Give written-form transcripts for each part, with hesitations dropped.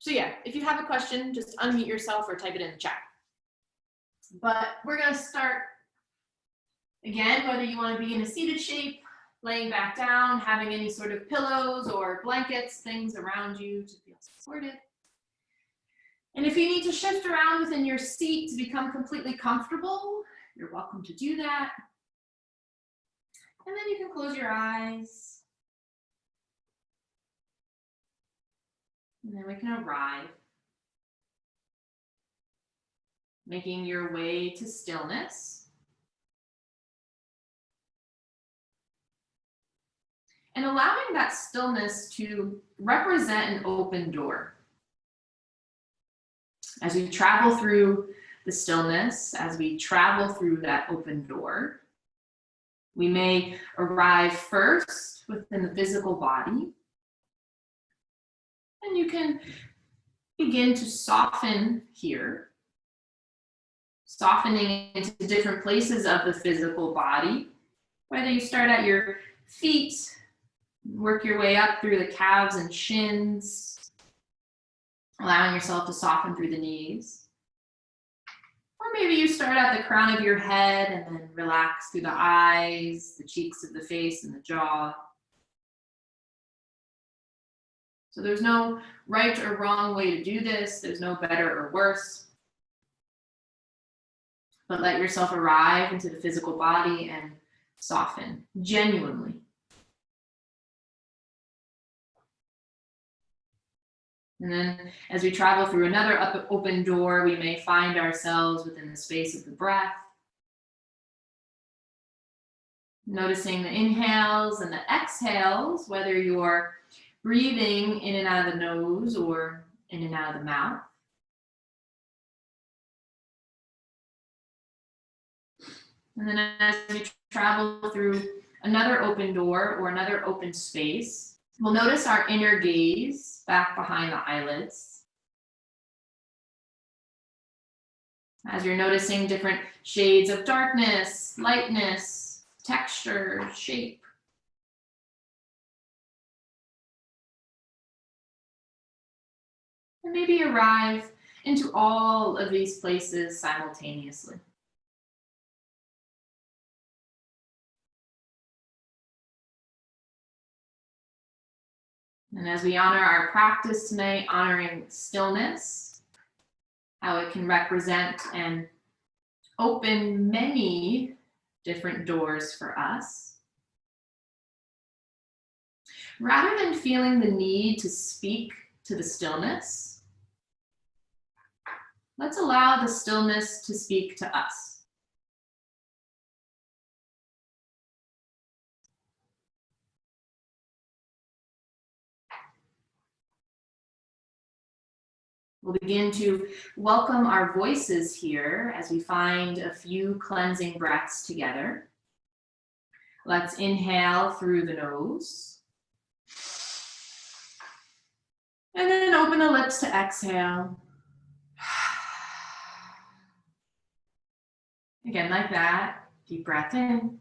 So yeah, if you have a question, just unmute yourself or type it in the chat. But we're gonna start, again, whether you wanna be in a seated shape, laying back down, having any sort of pillows or blankets, things around you to feel supported. And if you need to shift around within your seat to become completely comfortable, you're welcome to do that. And then you can close your eyes. And then we can arrive, making your way to stillness. And allowing that stillness to represent an open door. As we travel through the stillness, as we travel through that open door, we may arrive first within the physical body, and you can begin to soften here, softening into different places of the physical body, whether you start at your feet, work your way up through the calves and shins, allowing yourself to soften through the knees. Or maybe you start at the crown of your head and then relax through the eyes, the cheeks of the face, and the jaw. So there's no right or wrong way to do this. There's no better or worse. But let yourself arrive into the physical body and soften genuinely. And then as we travel through another open door, we may find ourselves within the space of the breath. Noticing the inhales and the exhales, whether you're breathing in and out of the nose or in and out of the mouth. And then as we travel through another open door or another open space, we'll notice our inner gaze back behind the eyelids. As you're noticing different shades of darkness, lightness, texture, shape. And maybe arrive into all of these places simultaneously. And as we honor our practice tonight, honoring stillness, how it can represent and open many different doors for us. Rather than feeling the need to speak to the stillness, let's allow the stillness to speak to us. We'll begin to welcome our voices here as we find a few cleansing breaths together. Let's inhale through the nose. And then open the lips to exhale. Again, like that. Deep breath in.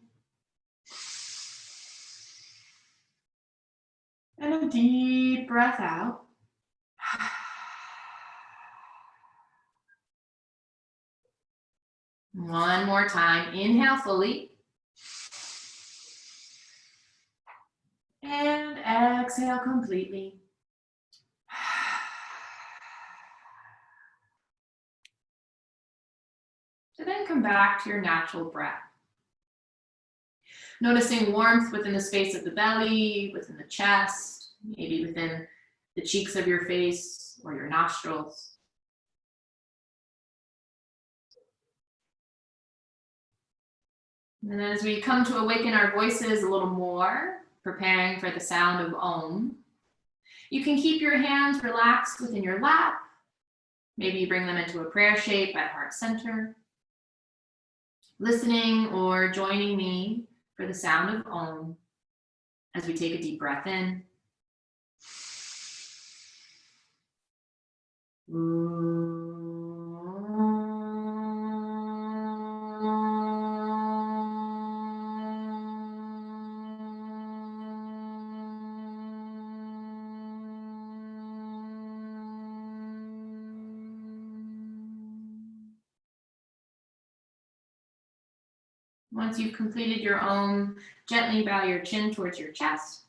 And a deep breath out. One more time. Inhale fully. And exhale completely. So then come back to your natural breath. Noticing warmth within the space of the belly, within the chest, maybe within the cheeks of your face or your nostrils. And then as we come to awaken our voices a little more, preparing for the sound of Om, you can keep your hands relaxed within your lap. Maybe you bring them into a prayer shape at heart center. Listening or joining me for the sound of Om as we take a deep breath in. Once you've completed your own, gently bow your chin towards your chest.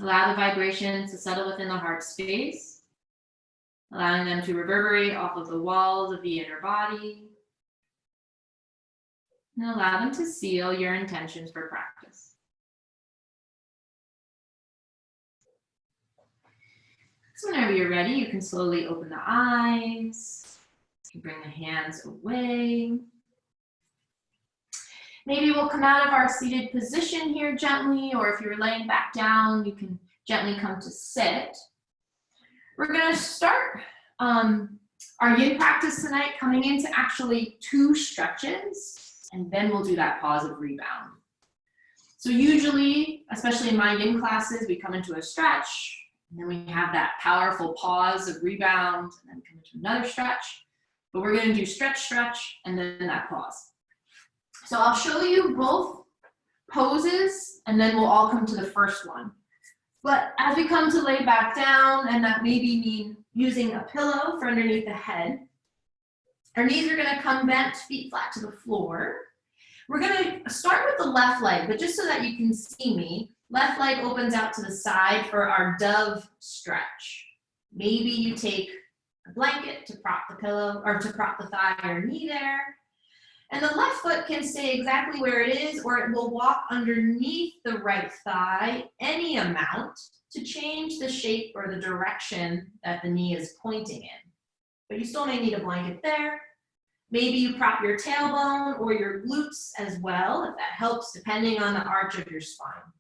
Allow the vibrations to settle within the heart space, allowing them to reverberate off of the walls of the inner body. And allow them to seal your intentions for practice. So whenever you're ready, you can slowly open the eyes. You can bring the hands away. Maybe we'll come out of our seated position here gently, or if you're laying back down, you can gently come to sit. We're gonna start our yin practice tonight, coming into actually 2 stretches, and then we'll do that pause of rebound. So usually, especially in my yin classes, we come into a stretch, and then we have that powerful pause of rebound, and then come into another stretch. But we're gonna do stretch, stretch, and then that pause. So I'll show you both poses, and then we'll all come to the first one. But as we come to lay back down, and that maybe mean using a pillow for underneath the head, our knees are gonna come bent, feet flat to the floor. We're gonna start with the left leg, but just so that you can see me, left leg opens out to the side for our dove stretch. Maybe you take a blanket to prop the pillow, or to prop the thigh or knee there. And the left foot can stay exactly where it is, or it will walk underneath the right thigh any amount to change the shape or the direction that the knee is pointing in. But you still may need a blanket there. Maybe you prop your tailbone or your glutes as well, if that helps, depending on the arch of your spine.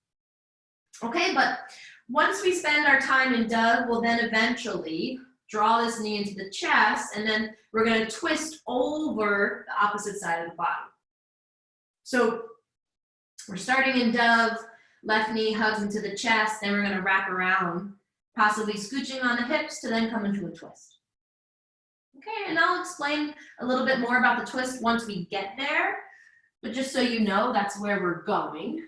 Okay, but once we spend our time in dove, we'll then eventually draw this knee into the chest, and then we're going to twist over the opposite side of the body. So we're starting in dove, left knee hugs into the chest, then we're going to wrap around, possibly scooching on the hips to then come into a twist. Okay, and I'll explain a little bit more about the twist once we get there, but just so you know, that's where we're going.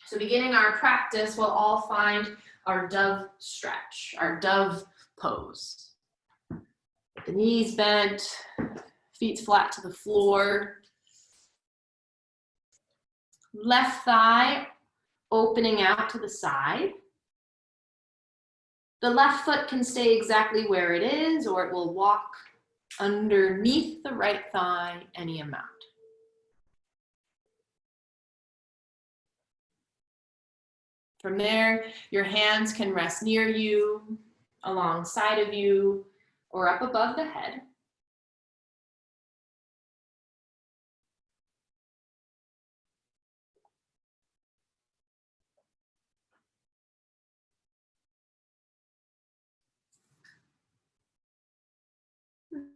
So beginning our practice, we'll all find our dove stretch, our dove pose. The knees bent, feet flat to the floor. Left thigh opening out to the side. The left foot can stay exactly where it is, or it will walk underneath the right thigh any amount. From there, your hands can rest near you, alongside of you, or up above the head.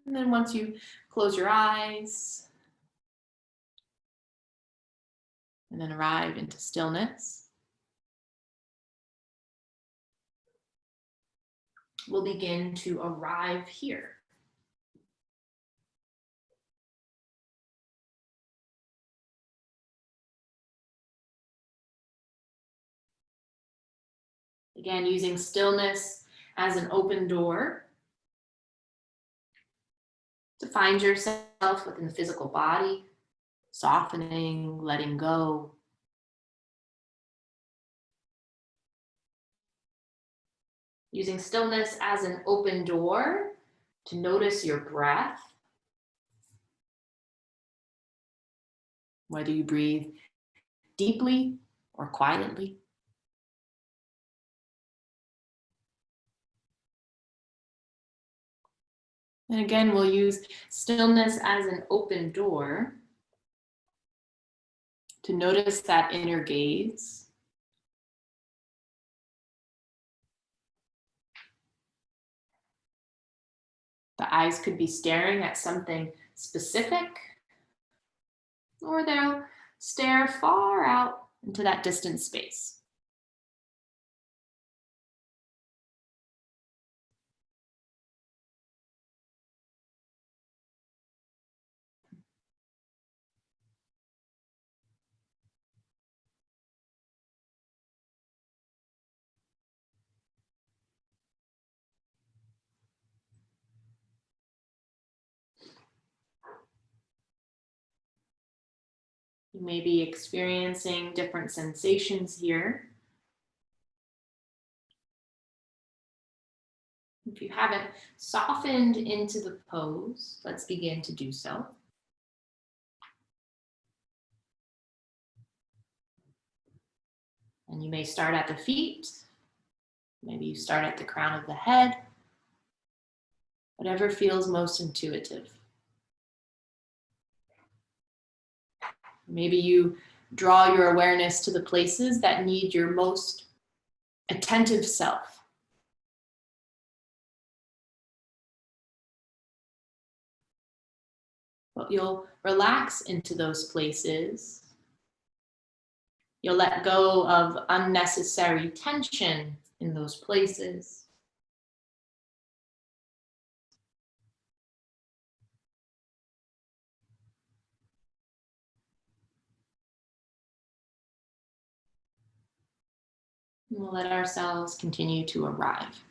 And then once you close your eyes, and then arrive into stillness, we'll begin to arrive here. Again, using stillness as an open door to find yourself within the physical body, softening, letting go. Using stillness as an open door to notice your breath. Whether you breathe deeply or quietly. And again, we'll use stillness as an open door to notice that inner gaze. The eyes could be staring at something specific, or they'll stare far out into that distant space. You may be experiencing different sensations here. If you haven't softened into the pose, let's begin to do so. And you may start at the feet. Maybe you start at the crown of the head. Whatever feels most intuitive. Maybe you draw your awareness to the places that need your most attentive self. But you'll relax into those places. You'll let go of unnecessary tension in those places. And we'll let ourselves continue to arrive.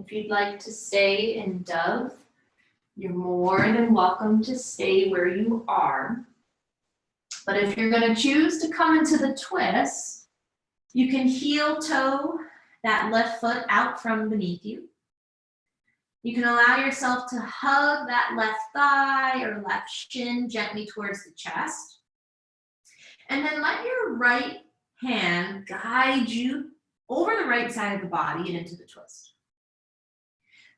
If you'd like to stay in dove, you're more than welcome to stay where you are. But if you're going to choose to come into the twist, you can heel toe that left foot out from beneath you. You can allow yourself to hug that left thigh or left shin gently towards the chest. And then let your right hand guide you over the right side of the body and into the twist.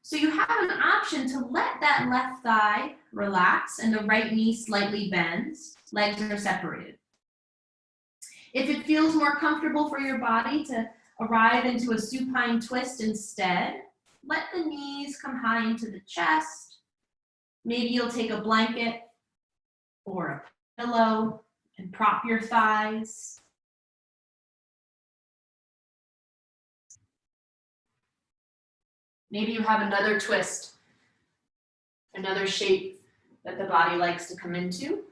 So you have an option to let that left thigh relax and the right knee slightly bends. Legs are separated. If it feels more comfortable for your body to arrive into a supine twist instead, let the knees come high into the chest. Maybe you'll take a blanket or a pillow and prop your thighs. Maybe you have another twist, another shape that the body likes to come into.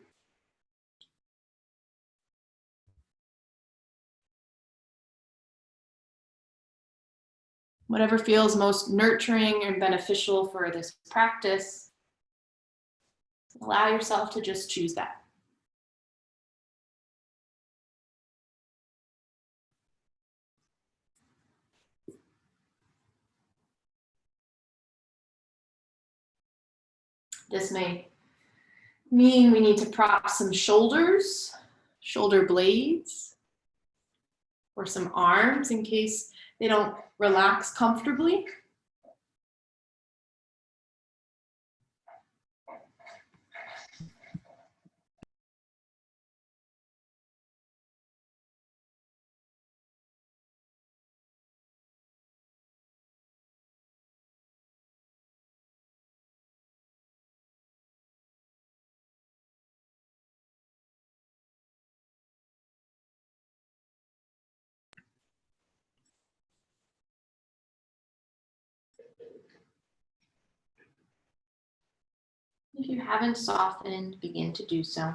Whatever feels most nurturing and beneficial for this practice, allow yourself to just choose that. This may mean we need to prop some shoulders, shoulder blades, or some arms in case they don't relax comfortably. If you haven't softened, begin to do so.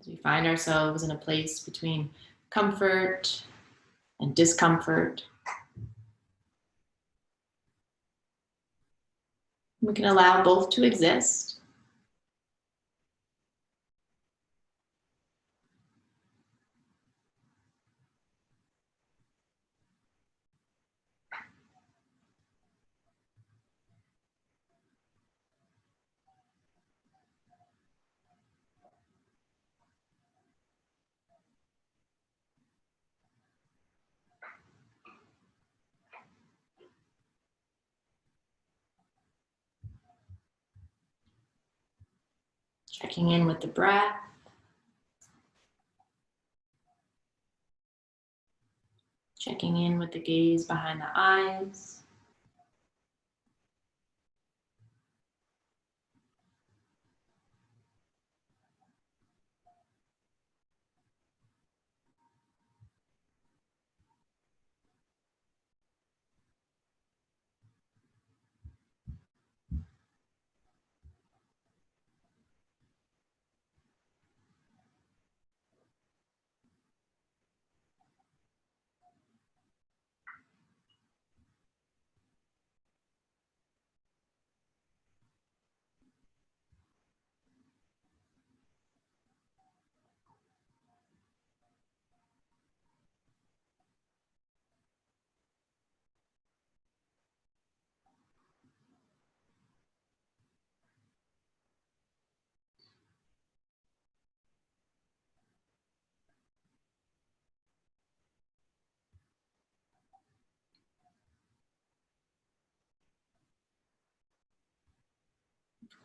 As we find ourselves in a place between comfort and discomfort, we can allow both to exist. Checking in with the breath. Checking in with the gaze behind the eyes.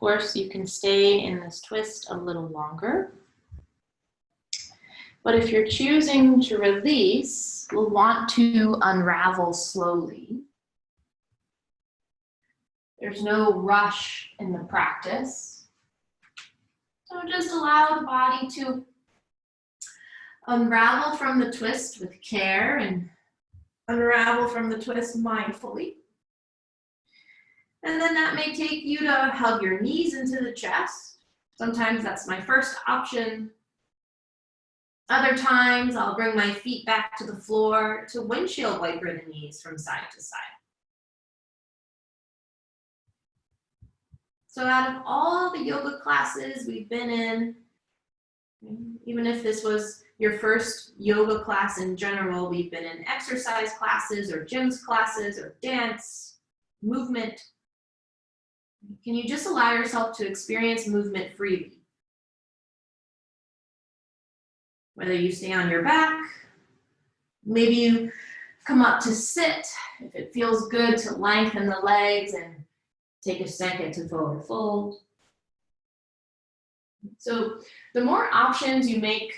course, you can stay in this twist a little longer. But if you're choosing to release, we'll want to unravel slowly. There's no rush in the practice. So just allow the body to unravel from the twist with care and unravel from the twist mindfully. And then that may take you to hug your knees into the chest. Sometimes that's my first option. Other times I'll bring my feet back to the floor to windshield wiper the knees from side to side. So out of all the yoga classes we've been in, even if this was your first yoga class in general, we've been in exercise classes or gyms classes or dance, movement. Can you just allow yourself to experience movement freely? Whether you stay on your back, maybe you come up to sit, if it feels good to lengthen the legs and take a second to forward fold. So the more options you make,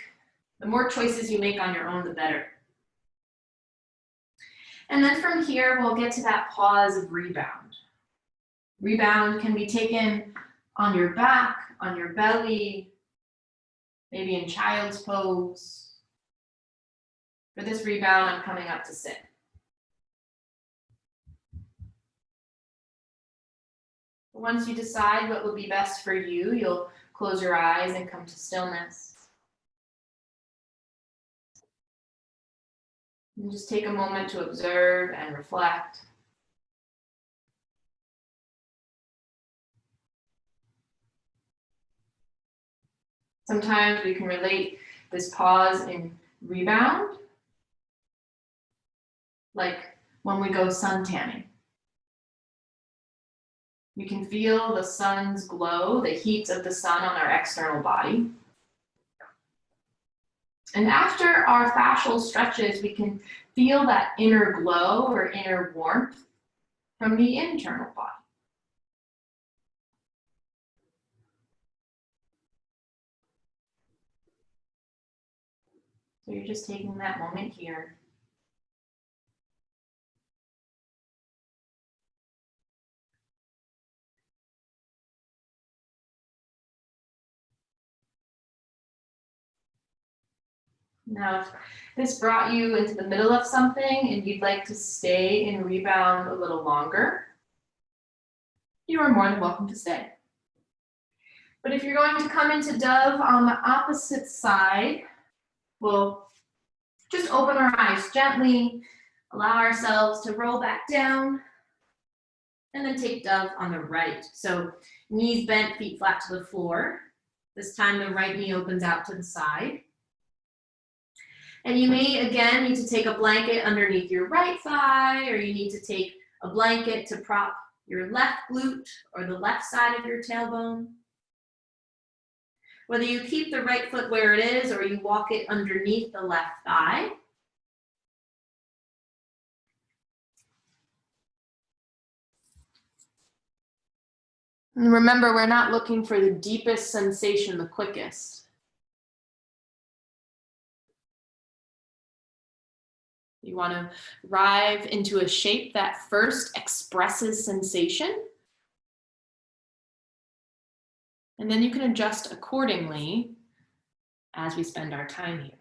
the more choices you make on your own, the better. And then from here, we'll get to that pause of rebound. Rebound can be taken on your back, on your belly, maybe in child's pose. For this rebound, I'm coming up to sit. Once you decide what will be best for you, you'll close your eyes and come to stillness. And just take a moment to observe and reflect. Sometimes we can relate this pause in rebound like when we go sun tanning. You can feel the sun's glow, the heat of the sun on our external body. And after our fascial stretches, we can feel that inner glow or inner warmth from the internal body. So you're just taking that moment here. Now, if this brought you into the middle of something and you'd like to stay in rebound a little longer, you are more than welcome to stay. But if you're going to come into dove on the opposite side, we'll just open our eyes gently, allow ourselves to roll back down, and then take dove on the right. So knees bent, feet flat to the floor. This time the right knee opens out to the side. And you may, again, need to take a blanket underneath your right thigh, or you need to take a blanket to prop your left glute or the left side of your tailbone. Whether you keep the right foot where it is or you walk it underneath the left thigh. And remember, we're not looking for the deepest sensation the quickest. You want to arrive into a shape that first expresses sensation. And then you can adjust accordingly as we spend our time here.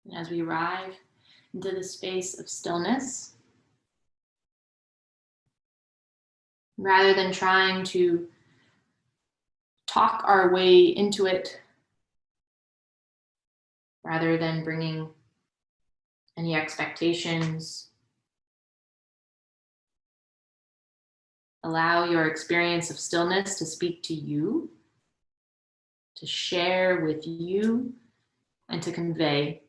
And as we arrive into the space of stillness, rather than trying to talk our way into it, rather than bringing any expectations, Allow your experience of stillness to speak to you, to share with you, and to convey.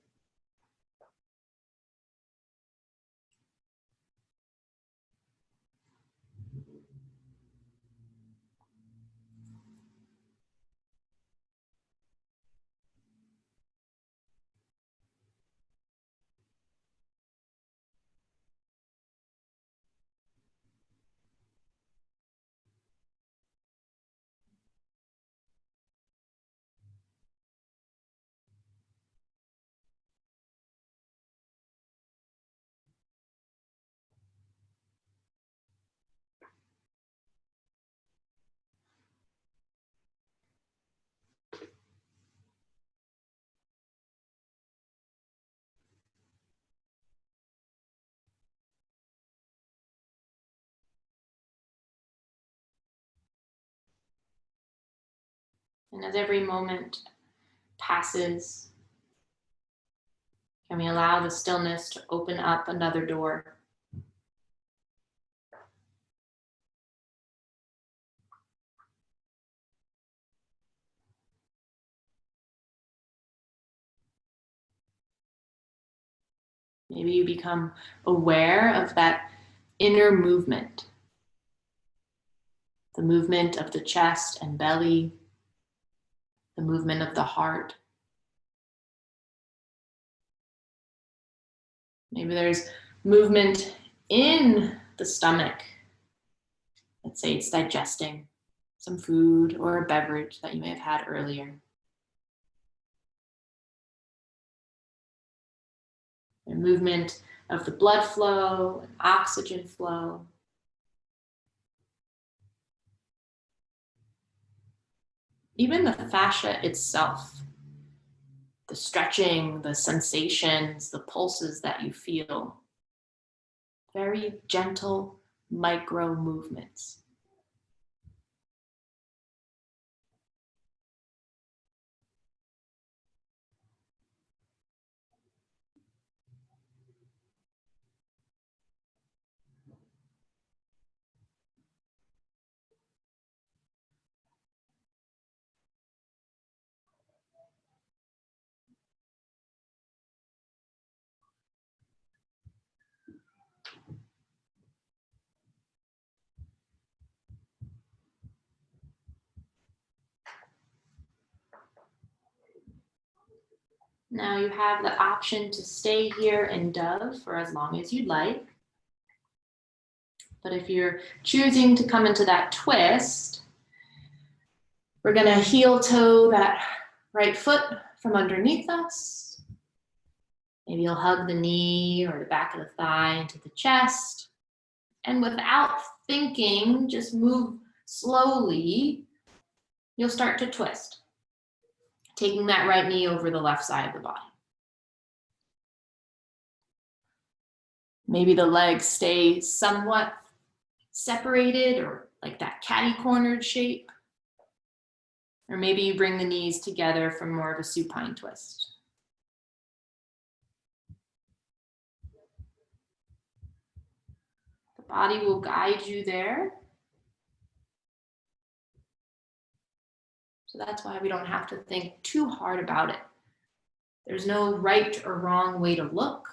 And as every moment passes, can we allow the stillness to open up another door? Maybe you become aware of that inner movement, the movement of the chest and belly, the movement of the heart. Maybe there's movement in the stomach. Let's say it's digesting some food or a beverage that you may have had earlier. The movement of the blood flow and oxygen flow. Even the fascia itself, the stretching, the sensations, the pulses that you feel. Very gentle micro movements. Now you have the option to stay here in dove for as long as you'd like. But if you're choosing to come into that twist, we're gonna heel toe that right foot from underneath us. Maybe you'll hug the knee or the back of the thigh into the chest. And without thinking, just move slowly, you'll start to twist, taking that right knee over the left side of the body. Maybe the legs stay somewhat separated or like that catty-cornered shape. Or maybe you bring the knees together for more of a supine twist. The body will guide you there. So that's why we don't have to think too hard about it. There's no right or wrong way to look.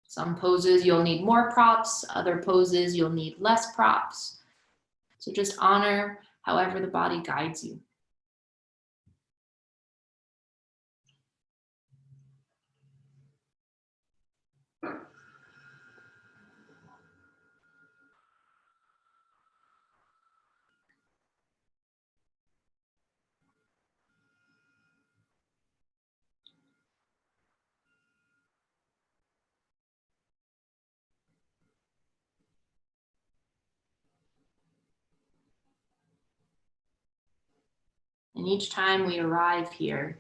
Some poses you'll need more props, other poses you'll need less props. So just honor however the body guides you. And each time we arrive here,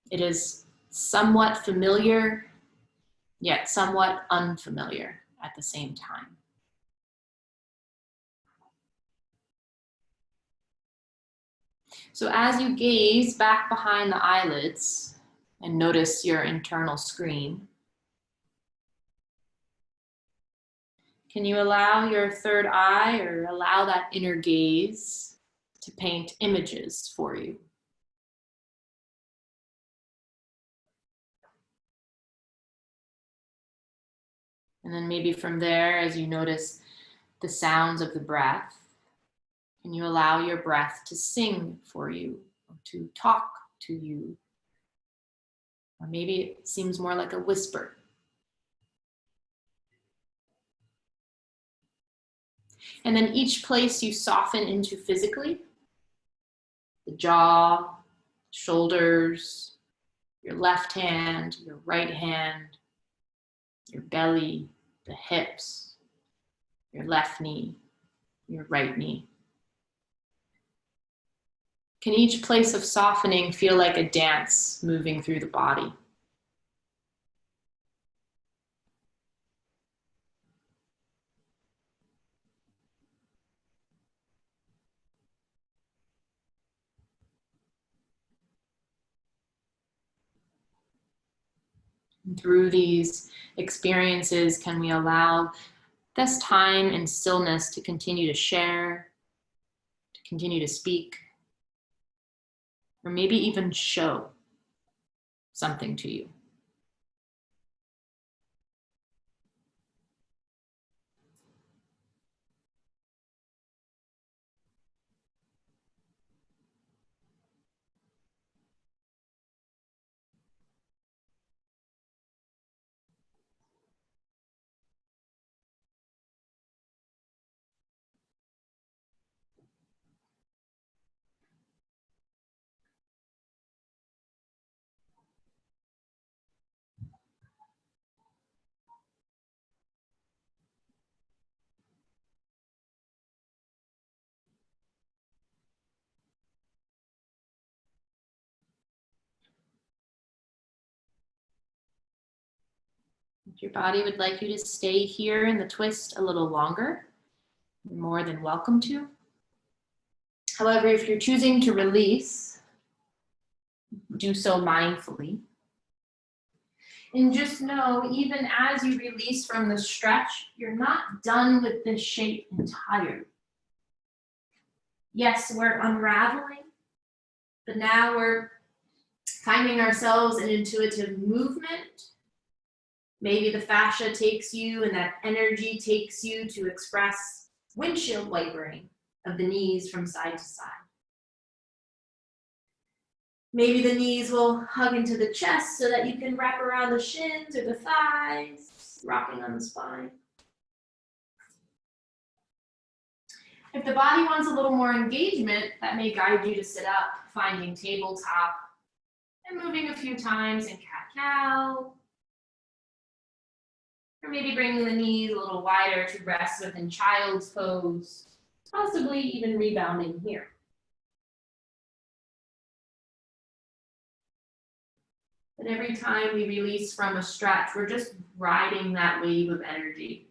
it is somewhat familiar, yet somewhat unfamiliar at the same time. So as you gaze back behind the eyelids and notice your internal screen, Can you allow your third eye or allow that inner gaze to paint images for you? And then maybe from there, as you notice the sounds of the breath, can you allow your breath to sing for you, or to talk to you? Or maybe it seems more like a whisper. And then each place you soften into physically, the jaw, shoulders, your left hand, your right hand, your belly, the hips, your left knee, your right knee. Can each place of softening feel like a dance moving through the body? And through these experiences, can we allow this time and stillness to continue to share, to continue to speak, or maybe even show something to you? If your body would like you to stay here in the twist a little longer, you're more than welcome to. However, if you're choosing to release, do so mindfully. And just know, even as you release from the stretch, you're not done with this shape entirely. Yes, we're unraveling, but now we're finding ourselves in intuitive movement. Maybe the fascia takes you and that energy takes you to express windshield wipering of the knees from side to side. Maybe the knees will hug into the chest so that you can wrap around the shins or the thighs, rocking on the spine. If the body wants a little more engagement, that may guide you to sit up, finding tabletop, and moving a few times in cat-cow. Or maybe bringing the knees a little wider to rest within child's pose, possibly even rebounding here. And every time we release from a stretch, we're just riding that wave of energy.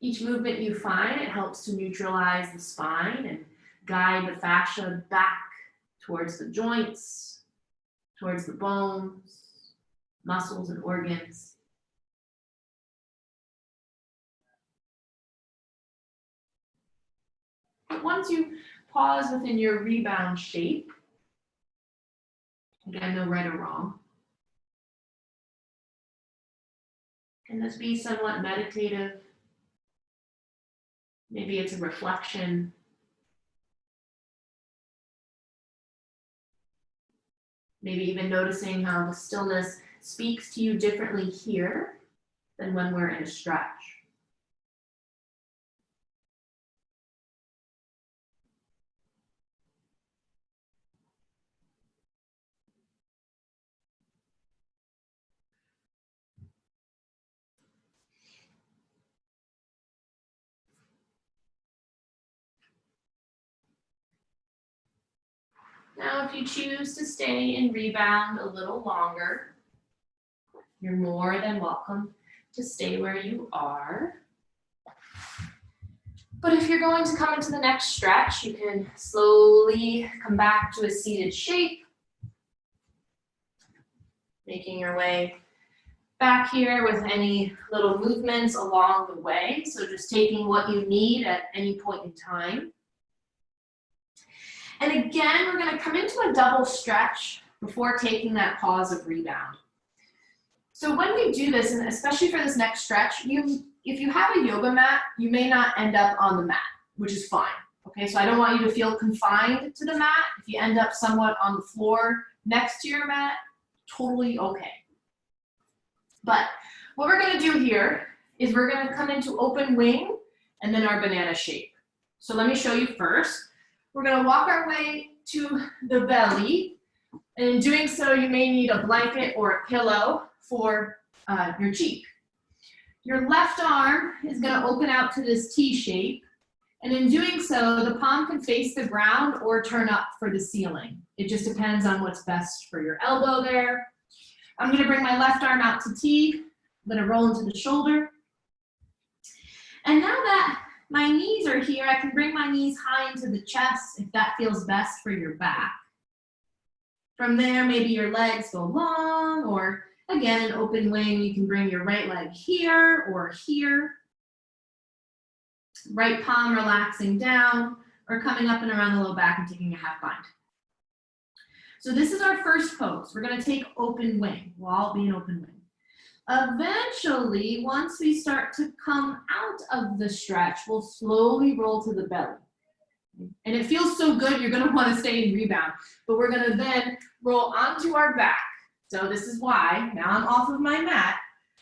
Each movement you find, it helps to neutralize the spine and guide the fascia back towards the joints, towards the bones, muscles, and organs. But once you pause within your rebound shape, again, no right or wrong, can this be somewhat meditative? Maybe it's a reflection. Maybe even noticing how the stillness speaks to you differently here than when we're in a stretch. Now, if you choose to stay in rebound a little longer, you're more than welcome to stay where you are. But if you're going to come into the next stretch, you can slowly come back to a seated shape. Making your way back here with any little movements along the way. So just taking what you need at any point in time. And again, we're gonna come into a double stretch before taking that pause of rebound. So when we do this, and especially for this next stretch, if you have a yoga mat, you may not end up on the mat, which is fine. Okay, so I don't want you to feel confined to the mat. If you end up somewhat on the floor next to your mat, totally okay. But what we're gonna do here is we're gonna come into open wing and then our banana shape. So let me show you first. We're gonna walk our way to the belly. And in doing so, you may need a blanket or a pillow for your cheek. Your left arm is gonna open out to this T shape. And in doing so, the palm can face the ground or turn up for the ceiling. It just depends on what's best for your elbow there. I'm gonna bring my left arm out to T. I'm gonna roll into the shoulder. And now that my knees are here, I can bring my knees high into the chest if that feels best for your back. From there, maybe your legs go long, or again, an open wing, you can bring your right leg here or here. Right palm relaxing down, or coming up and around the low back and taking a half bind. So this is our first pose. We're gonna take open wing. We'll all be in open wing. Eventually, once we start to come out of the stretch, we'll slowly roll to the belly. And it feels so good, you're gonna wanna stay in rebound. But we're gonna then roll onto our back. So this is why, now I'm off of my mat,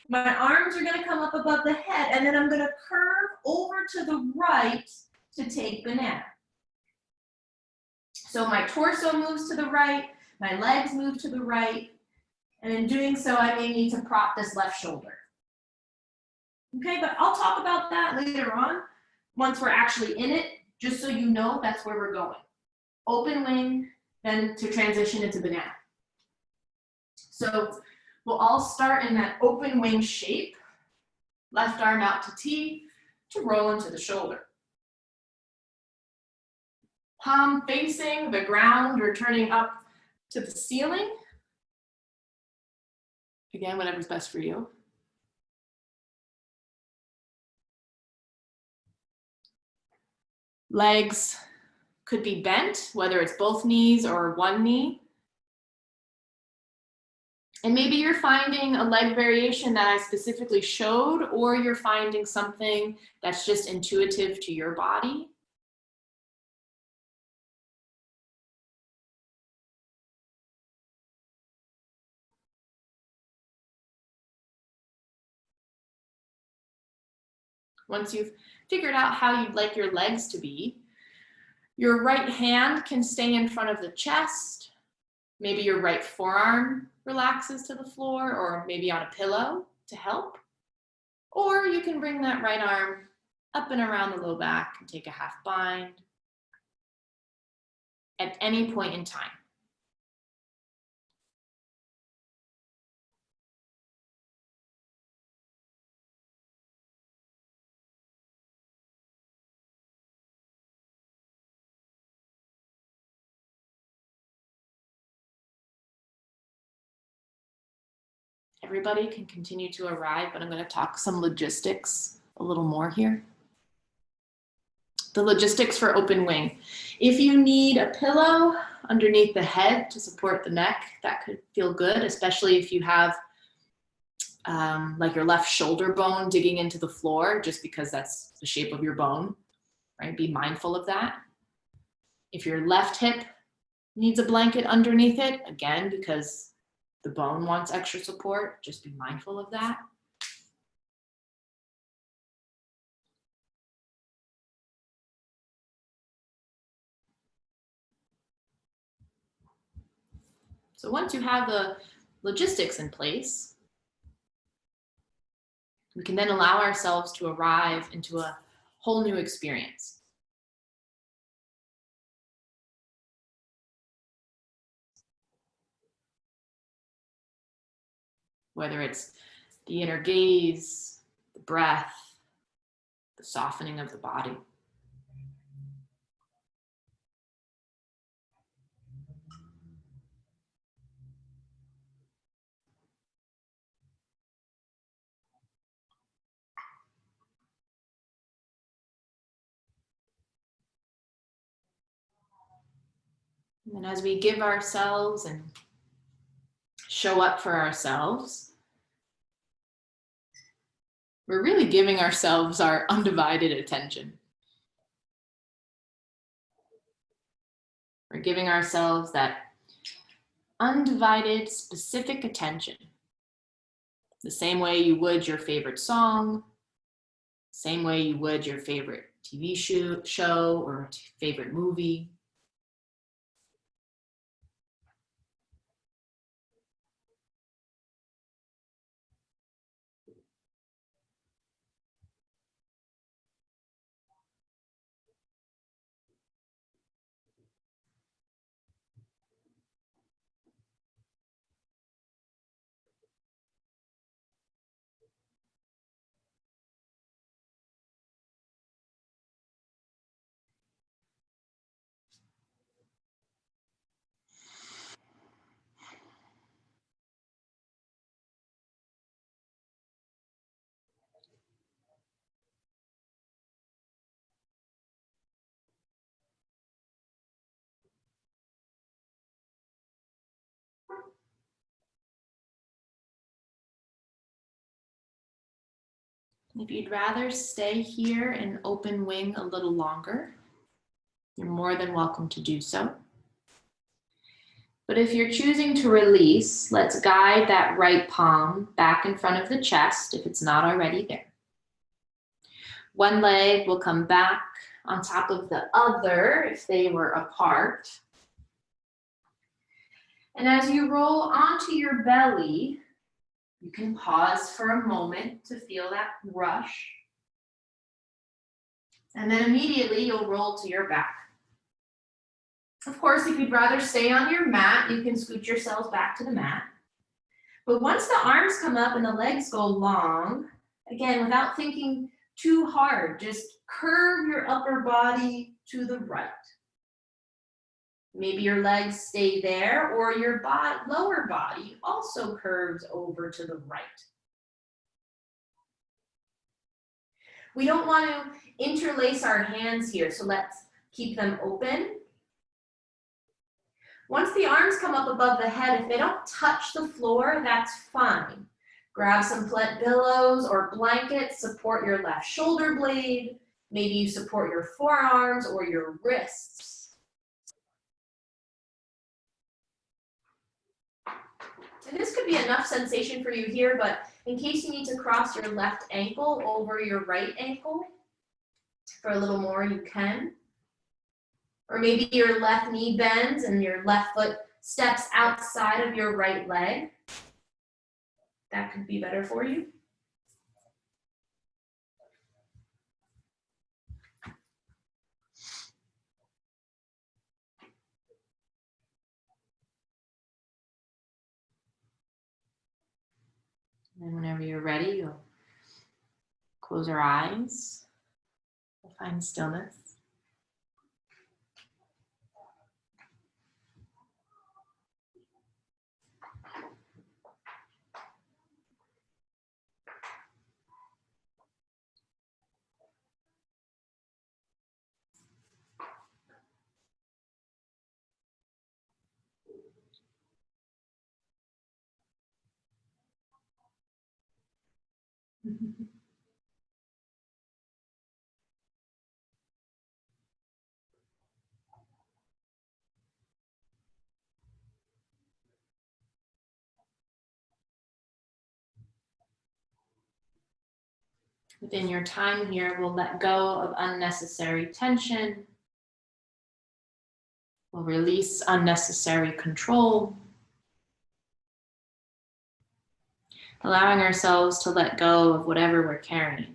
my arms are gonna come up above the head, and then I'm gonna curve over to the right to take banana. So my torso moves to the right, my legs move to the right, and in doing so, I may need to prop this left shoulder. Okay, but I'll talk about that later on, once we're actually in it, just so you know that's where we're going. Open wing, then to transition into banana. So we'll all start in that open wing shape, left arm out to T, to roll into the shoulder. Palm facing the ground or turning up to the ceiling. Again, whatever's best for you. Legs could be bent, whether it's both knees or one knee. And maybe you're finding a leg variation that I specifically showed, or you're finding something that's just intuitive to your body. Once you've figured out how you'd like your legs to be, your right hand can stay in front of the chest. Maybe your right forearm relaxes to the floor, or maybe on a pillow to help. Or you can bring that right arm up and around the low back and take a half bind at any point in time. Everybody can continue to arrive, but I'm going to talk some logistics a little more here. The logistics for open wing. If you need a pillow underneath the head to support the neck, that could feel good, especially if you have like your left shoulder bone digging into the floor, just because that's the shape of your bone, right? Be mindful of that. If your left hip needs a blanket underneath it, again, because the bone wants extra support, just be mindful of that. So once you have the logistics in place, we can then allow ourselves to arrive into a whole new experience. Whether it's the inner gaze, the breath, the softening of the body. And as we give ourselves and show up for ourselves, we're really giving ourselves our undivided attention. We're giving ourselves that undivided, specific attention. The same way you would your favorite song, same way you would your favorite TV show or favorite movie. If you'd rather stay here in open wing a little longer, you're more than welcome to do so. But if you're choosing to release, let's guide that right palm back in front of the chest if it's not already there. One leg will come back on top of the other if they were apart. And as you roll onto your belly, you can pause for a moment to feel that rush. And then immediately you'll roll to your back. Of course, if you'd rather stay on your mat, you can scoot yourselves back to the mat. But once the arms come up and the legs go long, again, without thinking too hard, just curve your upper body to the right. Maybe your legs stay there, or your lower body also curves over to the right. We don't want to interlace our hands here, so let's keep them open. Once the arms come up above the head, if they don't touch the floor, that's fine. Grab some pillows or blankets, support your left shoulder blade. Maybe you support your forearms or your wrists. And this could be enough sensation for you here, but in case you need to cross your left ankle over your right ankle for a little more, you can. Or maybe your left knee bends and your left foot steps outside of your right leg. That could be better for you. And whenever you're ready, you'll close our eyes. We'll find stillness. Within your time here, we'll let go of unnecessary tension. We'll release unnecessary control. Allowing ourselves to let go of whatever we're carrying.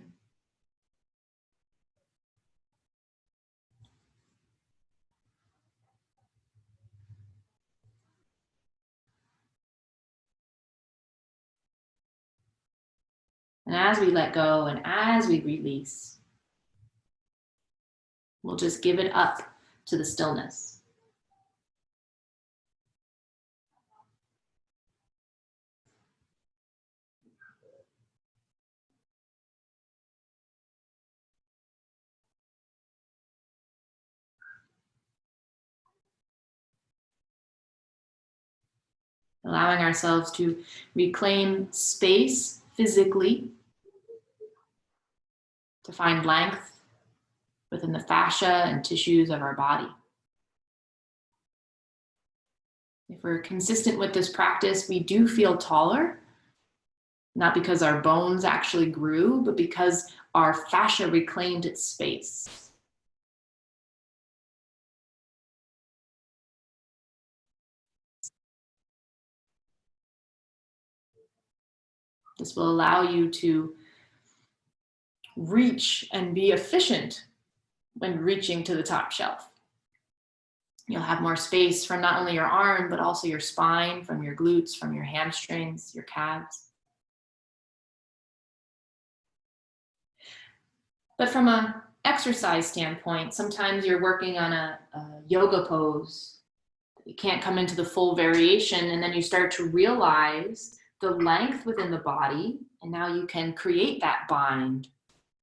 And as we let go and as we release, we'll just give it up to the stillness. allowing ourselves to reclaim space physically, to find length within the fascia and tissues of our body. If we're consistent with this practice, we do feel taller, not because our bones actually grew, but because our fascia reclaimed its space. This will allow you to reach and be efficient when reaching to the top shelf. You'll have more space from not only your arm, but also your spine, from your glutes, from your hamstrings, your calves. But from an exercise standpoint, sometimes you're working on a yoga pose. You can't come into the full variation, and then you start to realize the length within the body, and now you can create that bind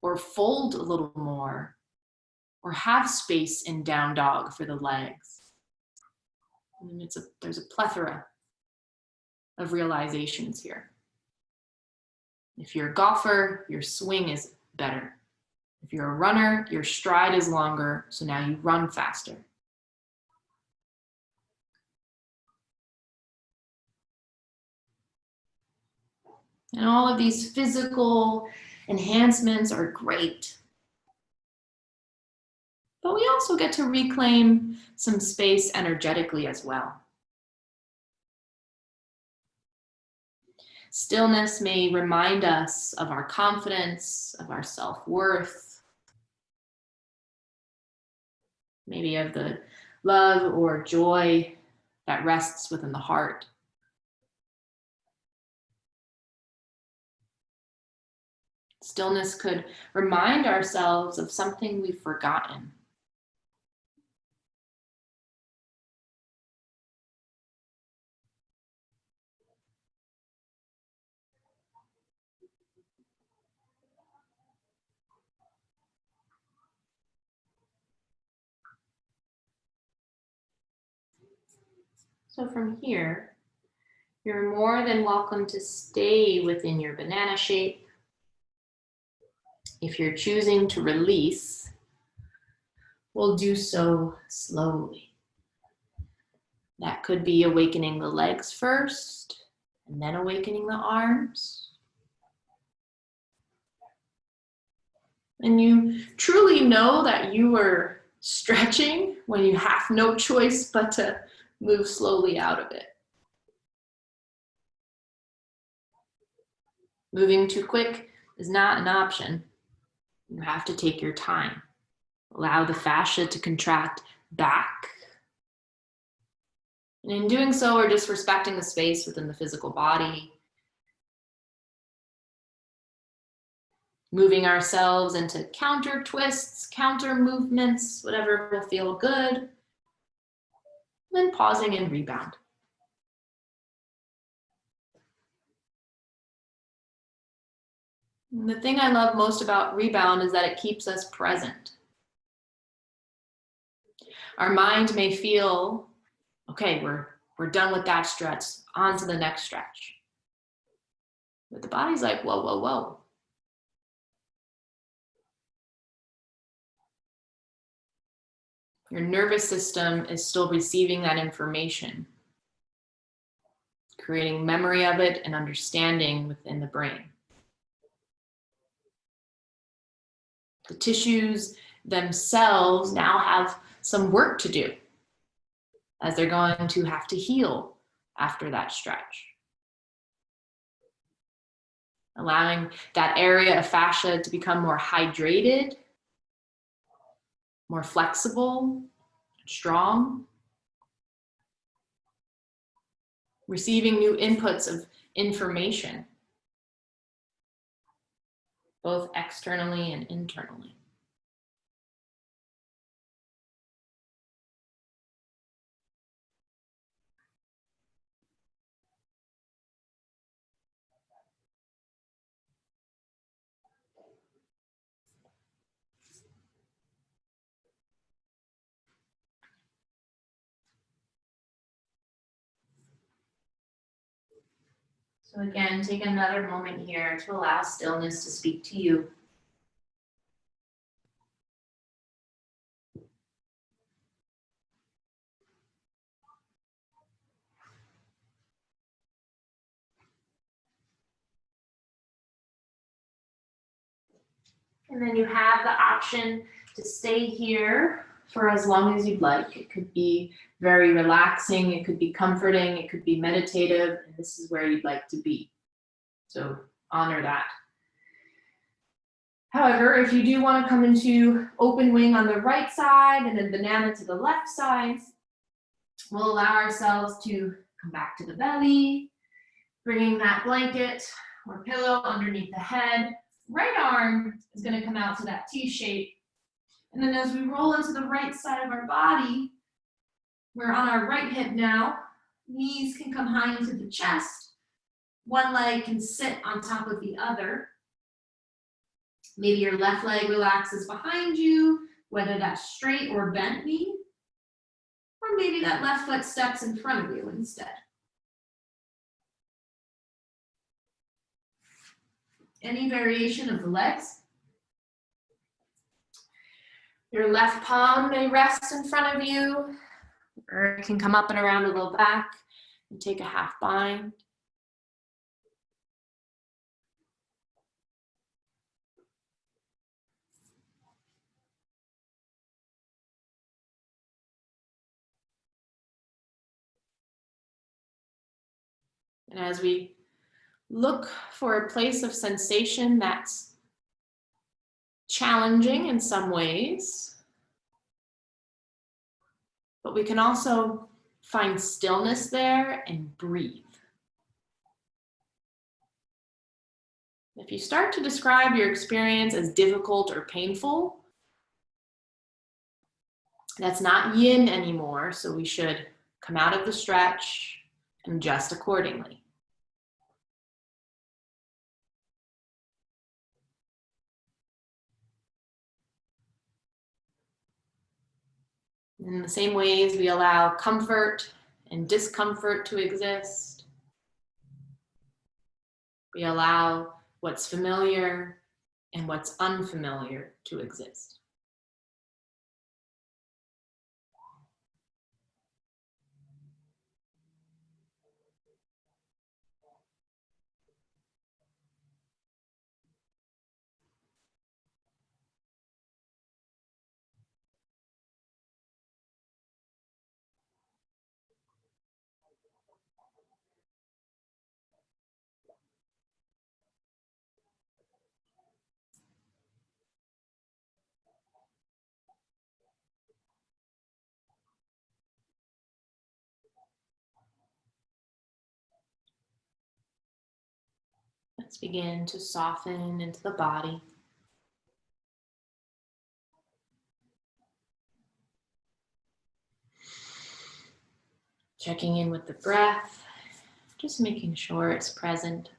or fold a little more or have space in down dog for the legs. I mean, there's a plethora of realizations here. If you're a golfer, your swing is better. If you're a runner, your stride is longer, so now you run faster. And all of these physical enhancements are great. But we also get to reclaim some space energetically as well. Stillness may remind us of our confidence, of our self-worth, maybe of the love or joy that rests within the heart. Stillness could remind ourselves of something we've forgotten. So from here, you're more than welcome to stay within your banana shape. If you're choosing to release, we'll do so slowly. That could be awakening the legs first, and then awakening the arms. And you truly know that you were stretching when you have no choice but to move slowly out of it. Moving too quick is not an option. You have to take your time. Allow the fascia to contract back. And in doing so, we're just respecting the space within the physical body. Moving ourselves into counter twists, counter movements, whatever will feel good. Then pausing and rebound. And the thing I love most about rebound is that it keeps us present. Our mind may feel, okay, we're done with that stretch, on to the next stretch. But the body's like, whoa, whoa, whoa. Your nervous system is still receiving that information, creating memory of it and understanding within the brain. The tissues themselves now have some work to do, as they're going to have to heal after that stretch. Allowing that area of fascia to become more hydrated, more flexible, strong. Receiving new inputs of information, both externally and internally. So again, take another moment here to allow stillness to speak to you. And then you have the option to stay here for as long as you'd like. It could be very relaxing, it could be comforting, it could be meditative, and this is where you'd like to be. So honor that. However, if you do want to come into open wing on the right side and then banana to the left side, we'll allow ourselves to come back to the belly, bringing that blanket or pillow underneath the head. Right arm is going to come out to that T shape. And then as we roll into the right side of our body, we're on our right hip now. Knees can come high into the chest. One leg can sit on top of the other. Maybe your left leg relaxes behind you, whether that's straight or bent knee. Or maybe that left foot steps in front of you instead. Any variation of the legs. Your left palm may rest in front of you, or it can come up and around a little back and take a half bind. And as we look for a place of sensation that's challenging in some ways, but we can also find stillness there and breathe. If you start to describe your experience as difficult or painful, that's not yin anymore, so we should come out of the stretch and adjust accordingly. In the same ways, we allow comfort and discomfort to exist. We allow what's familiar and what's unfamiliar to exist. Let's begin to soften into the body. Checking in with the breath, just making sure it's present.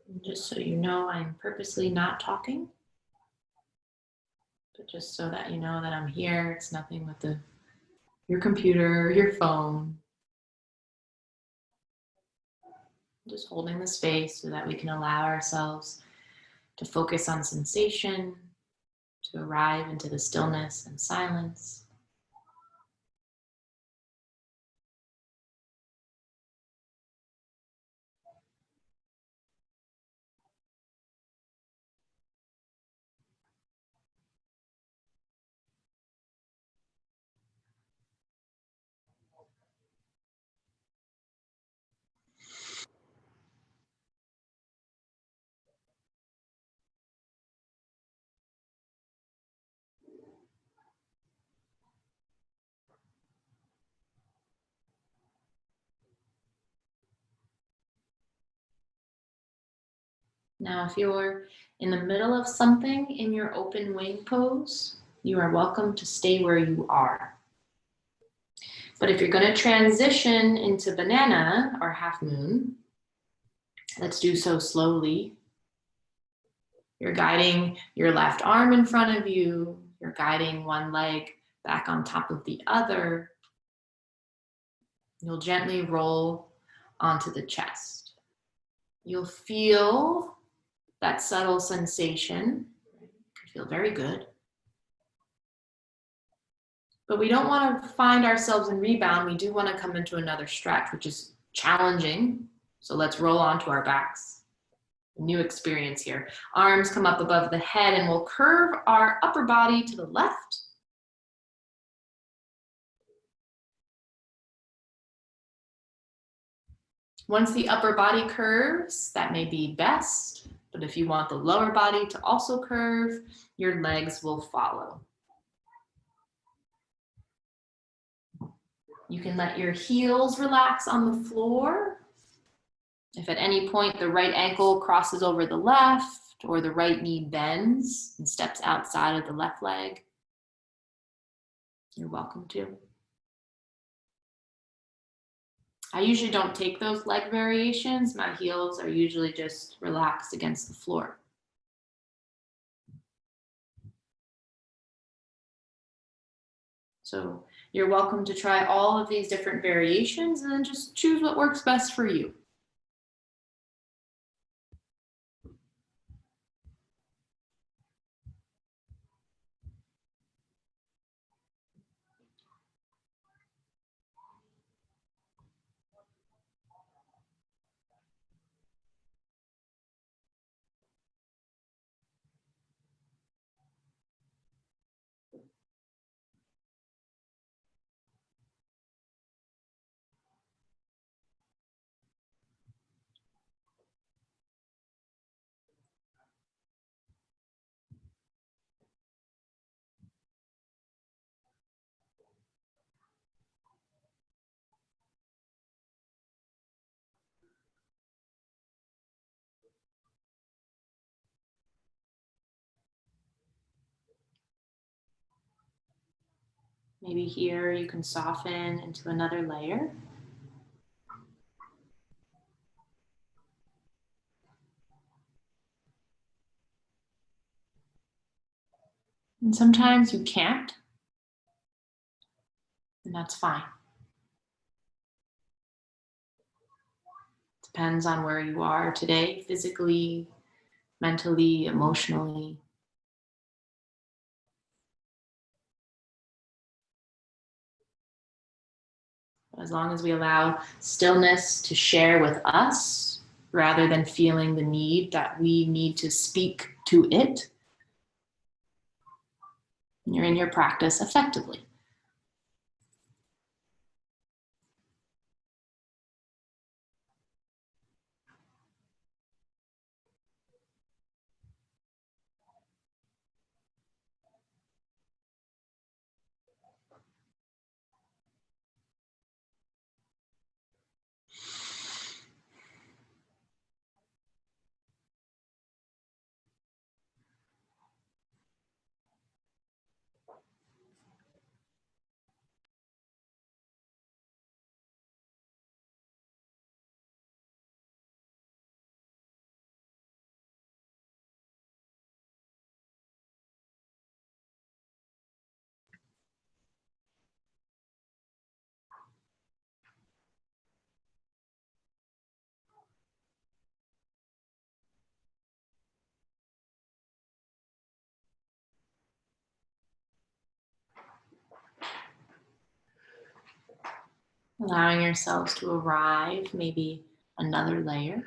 And just so you know, I'm purposely not talking, but just so that you know that I'm here. It's nothing with your computer, your phone. Just holding the space so that we can allow ourselves to focus on sensation, to arrive into the stillness and silence. Now, if you're in the middle of something in your open wing pose, you are welcome to stay where you are. But if you're going to transition into banana or half moon, let's do so slowly. You're guiding your left arm in front of you. You're guiding one leg back on top of the other. You'll gently roll onto the chest. You'll feel that subtle sensation. It can feel very good. But we don't want to find ourselves in rebound. We do want to come into another stretch, which is challenging. So let's roll onto our backs. A new experience here. Arms come up above the head and we'll curve our upper body to the left. Once the upper body curves, that may be best. But if you want the lower body to also curve, your legs will follow. You can let your heels relax on the floor. If at any point the right ankle crosses over the left or the right knee bends and steps outside of the left leg, you're welcome to. I usually don't take those leg variations. My heels are usually just relaxed against the floor. So you're welcome to try all of these different variations and then just choose what works best for you. Maybe here you can soften into another layer. And sometimes you can't, and that's fine. Depends on where you are today, physically, mentally, emotionally. As long as we allow stillness to share with us, rather than feeling the need that we need to speak to it, you're in your practice effectively. Allowing yourselves to arrive, maybe another layer.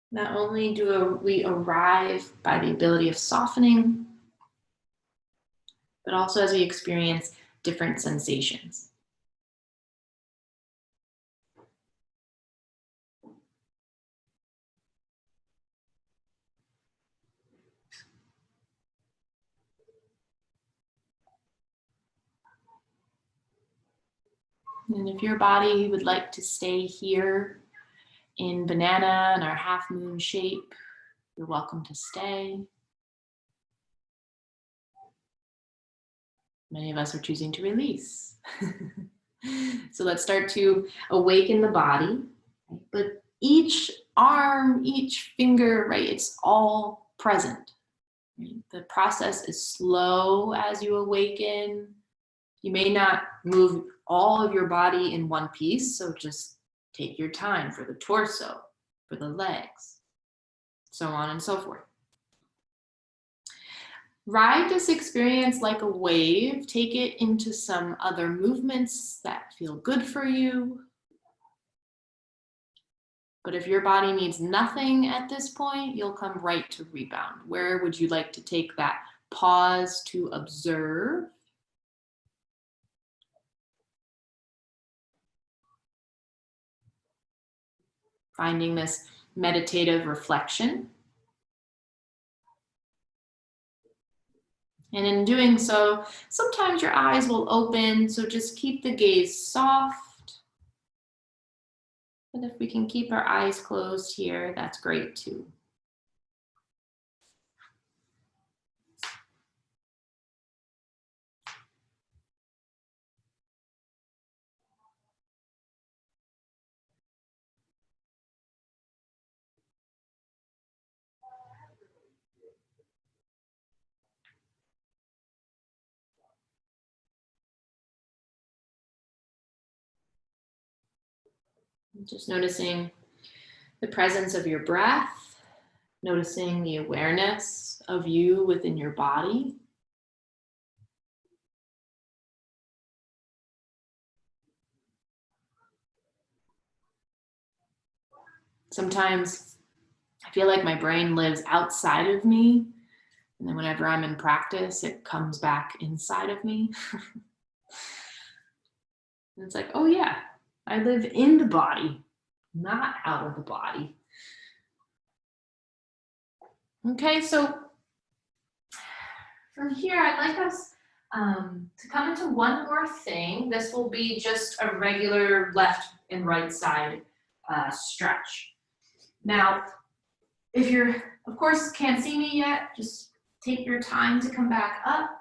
Not only do we arrive by the ability of softening, but also as we experience different sensations. And if your body would like to stay here in banana and our half moon shape, you're welcome to stay. Many of us are choosing to release. So let's start to awaken the body, right? But each arm, each finger, right, it's all present. Right? The process is slow as you awaken. You may not move all of your body in one piece, so just take your time for the torso, for the legs, so on and so forth. Ride this experience like a wave. Take it into some other movements that feel good for you. But if your body needs nothing at this point, you'll come right to rebound. Where would you like to take that pause to observe? Finding this meditative reflection. And in doing so, sometimes your eyes will open, so just keep the gaze soft. And if we can keep our eyes closed here, that's great too. Just noticing the presence of your breath, noticing the awareness of you within your body. Sometimes I feel like my brain lives outside of me, and then whenever I'm in practice, it comes back inside of me. And it's like, oh yeah, I live in the body, not out of the body. Okay, so from here, I'd like us to come into one more thing. This will be just a regular left and right side stretch. Now, if you're, of course, can't see me yet, just take your time to come back up.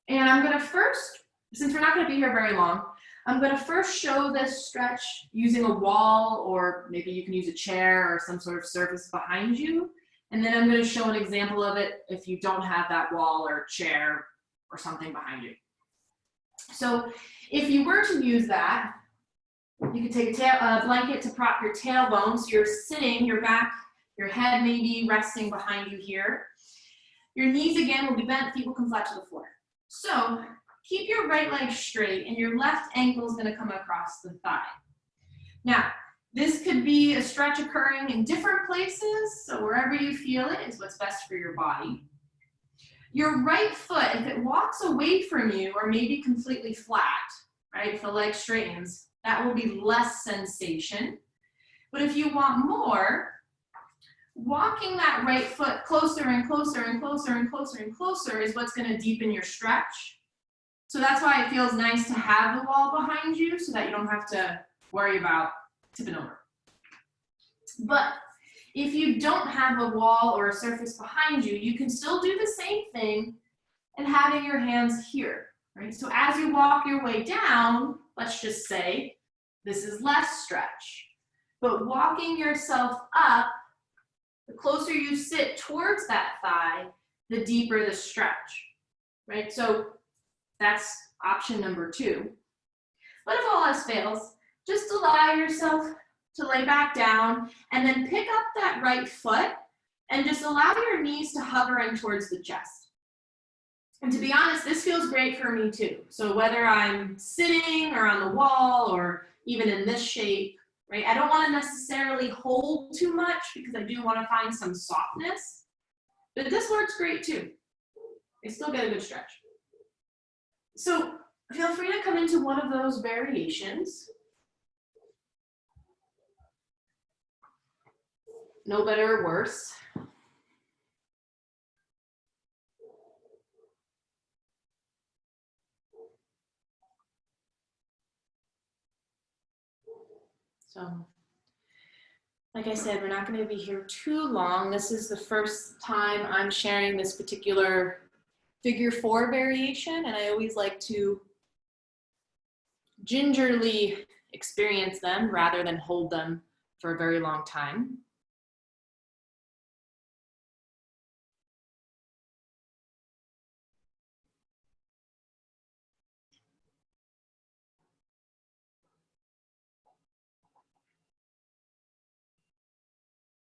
And I'm gonna first, since we're not gonna be here very long, I'm gonna first show this stretch using a wall, or maybe you can use a chair or some sort of surface behind you. And then I'm gonna show an example of it if you don't have that wall or chair or something behind you. So if you were to use that, you could take a blanket to prop your tailbone. So you're sitting, your back, your head may be resting behind you here. Your knees again will be bent, feet will come flat to the floor. So keep your right leg straight and your left ankle is going to come across the thigh. Now, this could be a stretch occurring in different places, so wherever you feel it is what's best for your body. Your right foot, if it walks away from you or maybe completely flat, right, if the leg straightens, that will be less sensation. But if you want more, walking that right foot closer and closer and closer and closer and closer is what's going to deepen your stretch. So that's why it feels nice to have the wall behind you so that you don't have to worry about tipping over. But if you don't have a wall or a surface behind you, you can still do the same thing and having your hands here, right? So as you walk your way down, let's just say this is less stretch. But walking yourself up, the closer you sit towards that thigh, the deeper the stretch, right? So that's option number 2. But if all else fails, just allow yourself to lay back down and then pick up that right foot and just allow your knees to hover in towards the chest. And to be honest, this feels great for me too. So whether I'm sitting or on the wall or even in this shape, right? I don't want to necessarily hold too much because I do want to find some softness, but this works great too. I still get a good stretch. So feel free to come into one of those variations. No better or worse. So, like I said, we're not going to be here too long. This is the first time I'm sharing this particular figure 4 variation, and I always like to gingerly experience them rather than hold them for a very long time.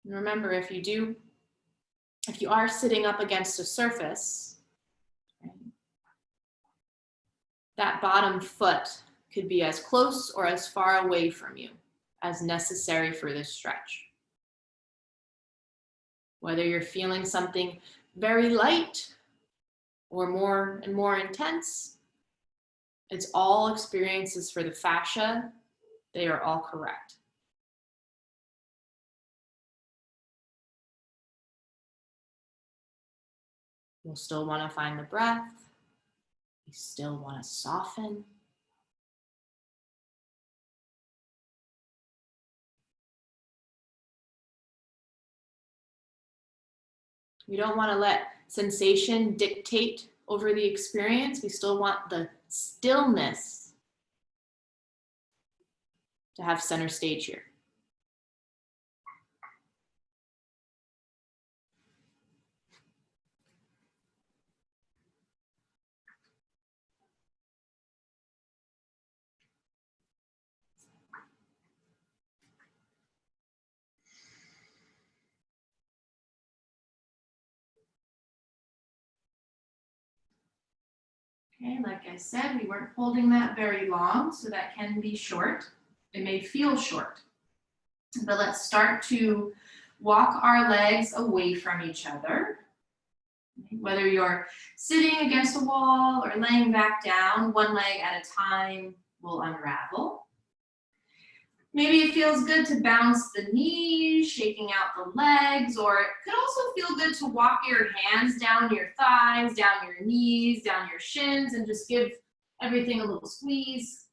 And remember, if you are sitting up against a surface, right, that bottom foot could be as close or as far away from you as necessary for this stretch. Whether you're feeling something very light or more and more intense, it's all experiences for the fascia. They are all correct. You'll still want to find the breath. You still want to soften. We don't want to let sensation dictate over the experience. We still want the stillness to have center stage here. Okay, like I said, we weren't holding that very long, so that can be short. It may feel short. But let's start to walk our legs away from each other. Whether you're sitting against a wall or laying back down, one leg at a time will unravel. Maybe it feels good to bounce the knees, shaking out the legs, or it could also feel good to walk your hands down your thighs, down your knees, down your shins, and just give everything a little squeeze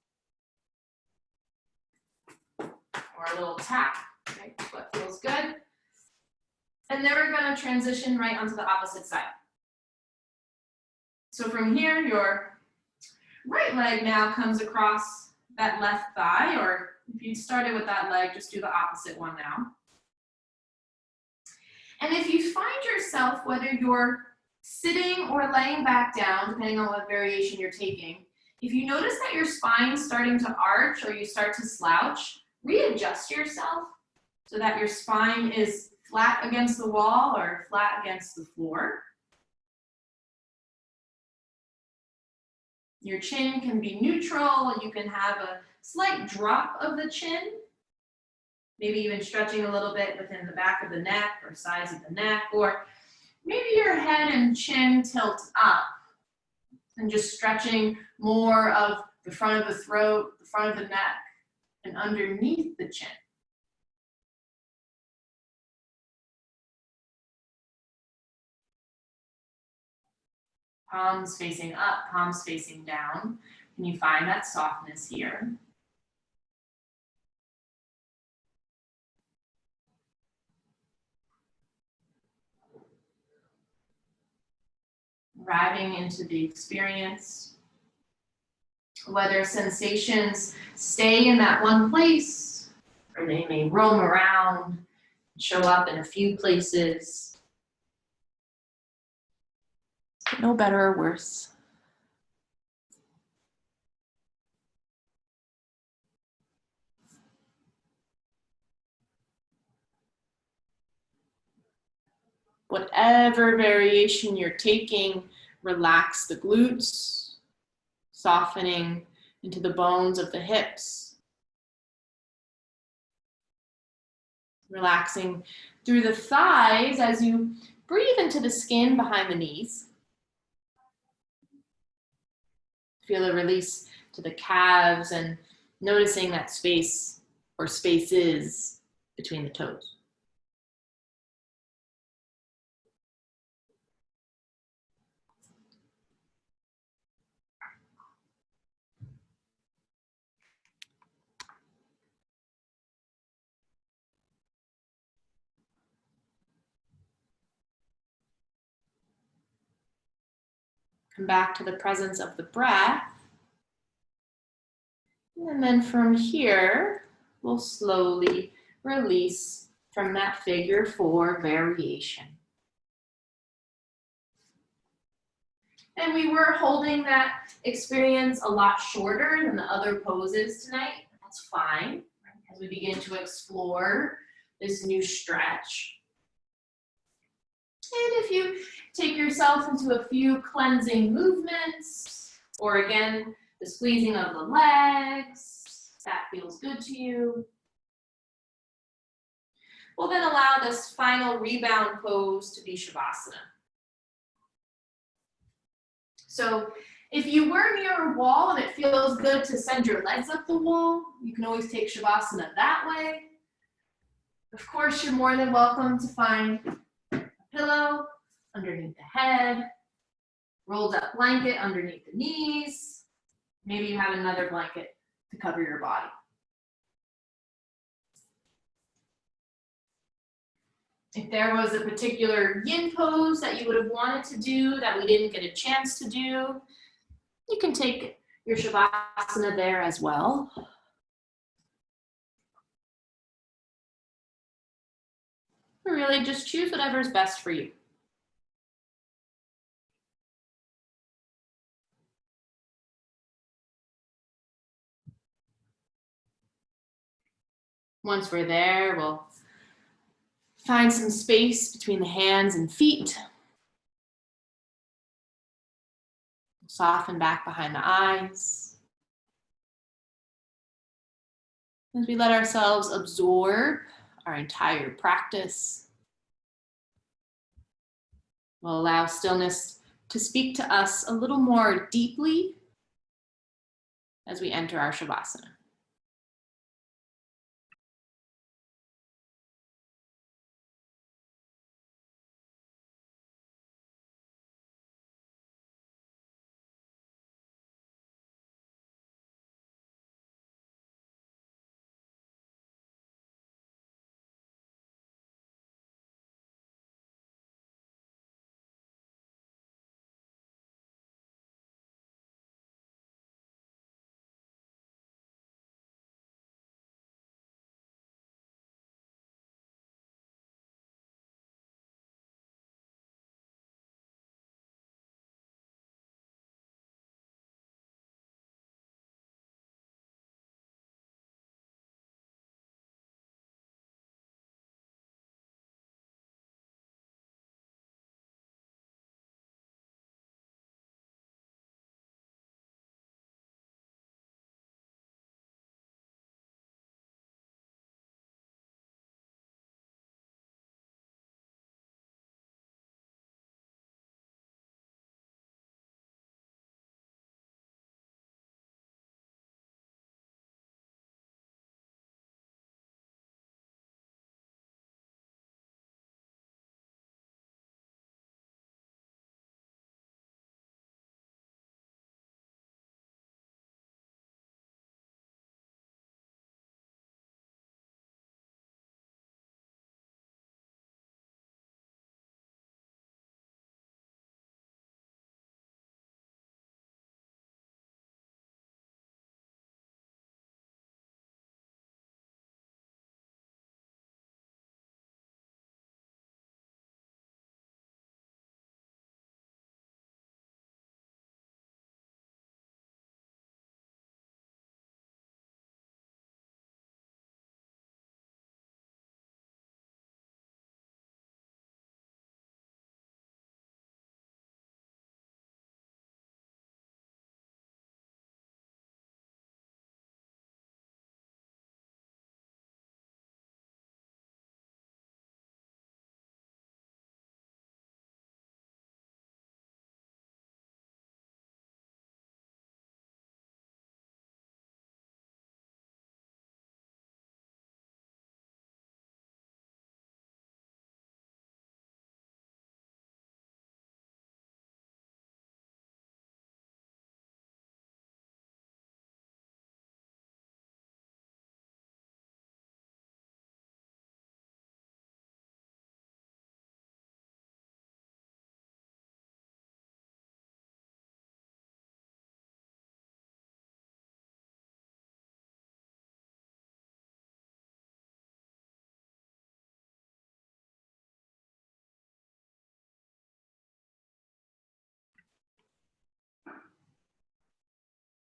or a little tap, right? What feels good. And then we're going to transition right onto the opposite side. So from here, your right leg now comes across that left thigh, or if you started with that leg, just do the opposite one now. And if you find yourself, whether you're sitting or laying back down, depending on what variation you're taking, if you notice that your spine's starting to arch or you start to slouch, readjust yourself so that your spine is flat against the wall or flat against the floor. Your chin can be neutral. You can have a slight drop of the chin, maybe even stretching a little bit within the back of the neck or sides of the neck, or maybe your head and chin tilt up and just stretching more of the front of the throat, the front of the neck, and underneath the chin. Palms facing up, palms facing down. Can you find that softness here? Arriving into the experience, whether sensations stay in that one place or they may roam around, show up in a few places. No better or worse. Whatever variation you're taking, relax the glutes, softening into the bones of the hips. Relaxing through the thighs as you breathe into the skin behind the knees. Feel a release to the calves and noticing that space or spaces between the toes. Come back to the presence of the breath. And then from here, we'll slowly release from that figure 4 variation. And we were holding that experience a lot shorter than the other poses tonight. That's fine, as we begin to explore this new stretch. And if you take yourself into a few cleansing movements, or again, the squeezing of the legs, that feels good to you, we'll then allow this final rebound pose to be Shavasana. So if you were near a wall and it feels good to send your legs up the wall, you can always take Shavasana that way. Of course, you're more than welcome to find a pillow underneath the head, rolled up blanket underneath the knees. Maybe you have another blanket to cover your body. If there was a particular yin pose that you would have wanted to do that we didn't get a chance to do, you can take your Shavasana there as well. Or really just choose whatever's best for you. Once we're there, we'll find some space between the hands and feet. Soften back behind the eyes. As we let ourselves absorb our entire practice, we'll allow stillness to speak to us a little more deeply as we enter our Shavasana.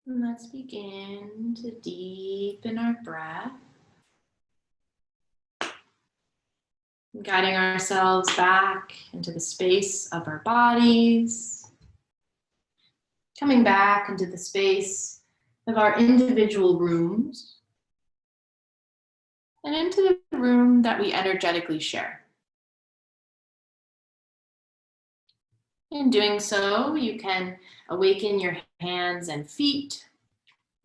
And let's begin to deepen our breath. Guiding ourselves back into the space of our bodies. Coming back into the space of our individual rooms. And into the room that we energetically share. In doing so, you can awaken your hands and feet,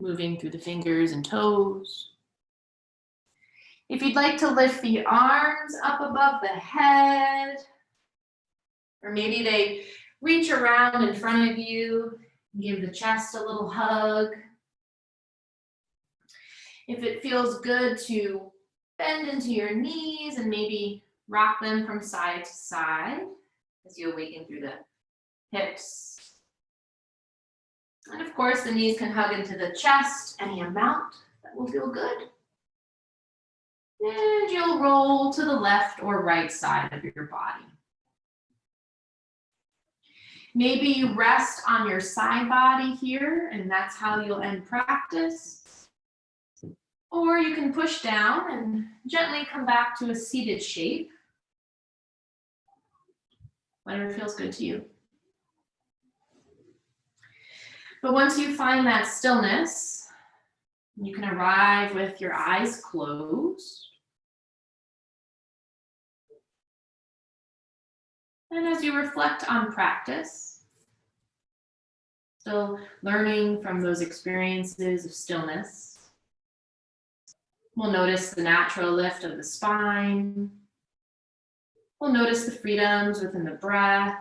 moving through the fingers and toes. If you'd like to lift the arms up above the head, or maybe they reach around in front of you, give the chest a little hug. If it feels good to bend into your knees and maybe rock them from side to side as you awaken through the hips. And of course, the knees can hug into the chest, any amount that will feel good. And you'll roll to the left or right side of your body. Maybe you rest on your side body here, and that's how you'll end practice. Or you can push down and gently come back to a seated shape. Whatever feels good to you. But once you find that stillness, you can arrive with your eyes closed. And as you reflect on practice, still learning from those experiences of stillness, we'll notice the natural lift of the spine. We'll notice the freedoms within the breath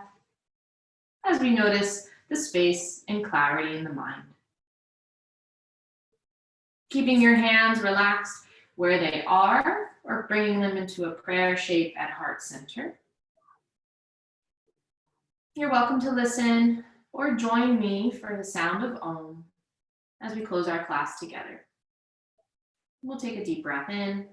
as we notice the space and clarity in the mind. Keeping your hands relaxed where they are or bringing them into a prayer shape at heart center. You're welcome to listen or join me for the sound of Om as we close our class together. We'll take a deep breath in.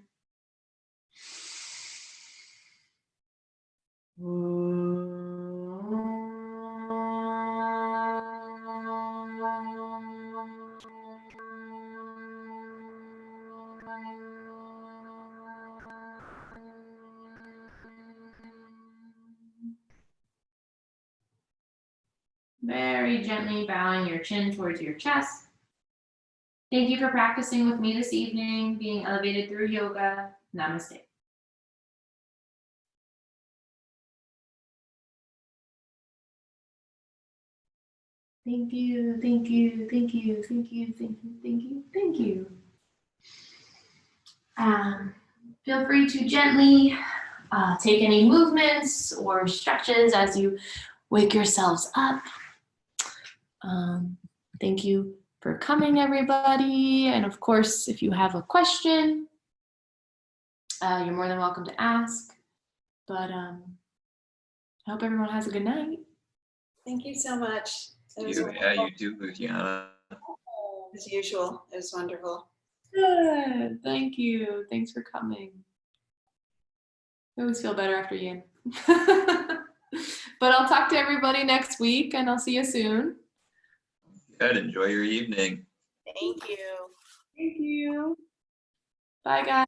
Very gently bowing your chin towards your chest. Thank you for practicing with me this evening, being elevated through yoga. Namaste. Thank you, thank you, thank you, thank you, thank you, thank you, thank you. Feel free to gently take any movements or stretches as you wake yourselves up. Thank you for coming, everybody. And of course, if you have a question, you're more than welcome to ask. But I hope everyone has a good night. Thank you so much. You too, Lucianna. As usual, it was wonderful. Good. Thank you. Thanks for coming. I always feel better after yin. But I'll talk to everybody next week, and I'll see you soon. Good. Enjoy your evening. Thank you. Thank you. Bye, guys.